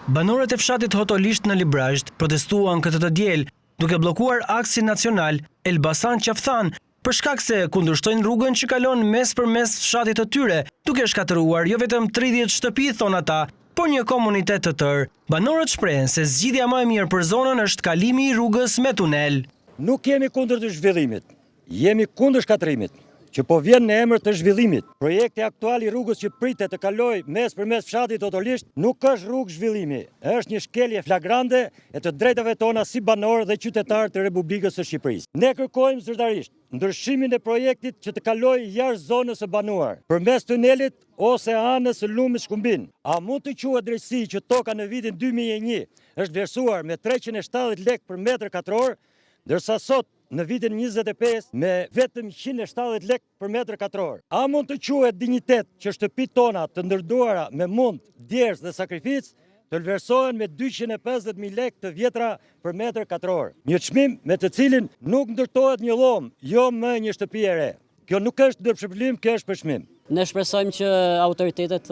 Banorët e fshatit Hotolisht në Librazhd protestuan këtë të diel, duke bllokuar aksin nacional Elbasan-Qafthan për shkak se kundërshtojnë rrugën që kalon mes për mes fshatit të tyre, duke shkatëruar jo vetëm 30 shtëpi, thon ata, por një komunitet të tërë. Banorët shprehen se zgjidhja më e mirë për zonën është kalimi i rrugës me tunel. Nuk jemi kundër të zhvillimit, jemi kundër shkatërimit, që po vjen në emër të zhvillimit. Projekti aktual i rrugës që pritet të kaloj mes për mes fshatit Hotolisht nuk është rrugë zhvillimi, është një shkelje flagrante e të drejtave tona si banorë dhe qytetarë të Republikës së Shqipërisë. Ne kërkojmë zyrtarisht ndryshimin e projektit që të kalojë jashtë zonës së banuar, përmes tunelit ose anës së lumit Shkumbin. A mund të quhet drejtësi që toka në vitin 2001 është vlerësuar me 370 lekë për metër katror, ndërsa sot në vitin 25 me vetëm 170 lekë për metër katror. A mund të quhet dinjitet që shtëpit tona të ndërduara me mund, djersë dhe sakrificë të vlerësohen me 250.000 lekë të vjetra për metër katror. Një çmim me të cilin nuk ndërtohet një llom, jo më një shtëpi e re. Kjo nuk është ndërshpërblim, kjo është përçmim. Ne shpresojmë që autoritetet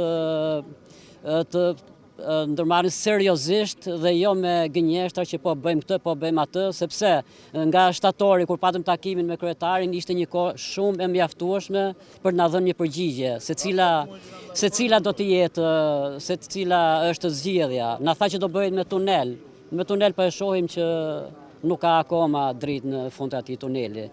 të ndërmarrin seriozisht dhe jo me gënjeshtra që po bëjmë këtë, po bëjmë atë, sepse nga shtatori kur patëm takimin me kryetarin ishte një kohë shumë e mjaftueshme për na dhënë një përgjigje, se cila do të jetë, se cila është zgjedhja. Na tha që do bëhet me tunel. Me tunel po e shohim që nuk ka akoma dritë në fund të atij tuneli.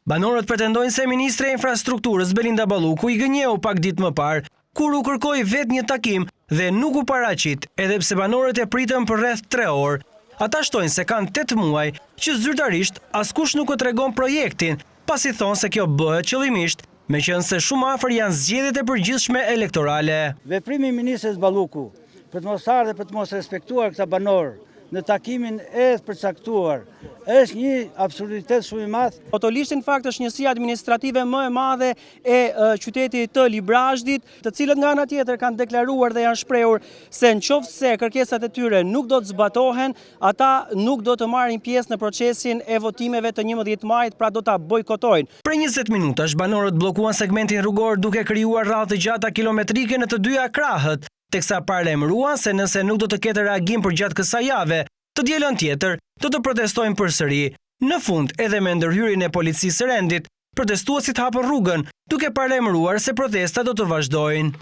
Banorët pretendojnë se ministre e infrastrukturës Belinda Balluku i gënjeu pak ditë më parë, kur u kërkoi vetë një takim dhe nuk u paraqit, edhe pse banorët e pritën për rreth 3 orë. Ata shtojnë se kanë 8 muaj që zyrtarisht askush nuk u tregon projektin, pasi thonë se kjo bëhet qëllimisht, meqense shumë afër janë zgjedhjet e përgjithshme elektorale. Veprimi i ministres Balluku për të mos ardhur dhe për të mos respektuar këta banorë në takimin e përcaktuar është një absurditet shumë i madh. Hotolisht në fakt është njësia administrative më e madhe e qytetit të Librazhdit, të cilët nga ana tjetër kanë deklaruar dhe janë shprehur se nëse kërkesat e tyre nuk do të zbatohen, ata nuk do të marrin pjesë në procesin e votimeve të 11 majit, pra do ta bojkotojnë. Për 20 minutash banorët bllokuan segmentin rrugor duke krijuar radhë të gjata kilometrike në të dyja krahët, teksa paralajmëruan se nëse nuk do të ketë reagim përgjatë kësaj jave, të dielën tjetër do të protestojnë përsëri. Në fund, edhe me ndërhyrjen e policisë së rendit, protestuesit hapën rrugën, duke paralajmëruar se protesta do të vazhdojnë.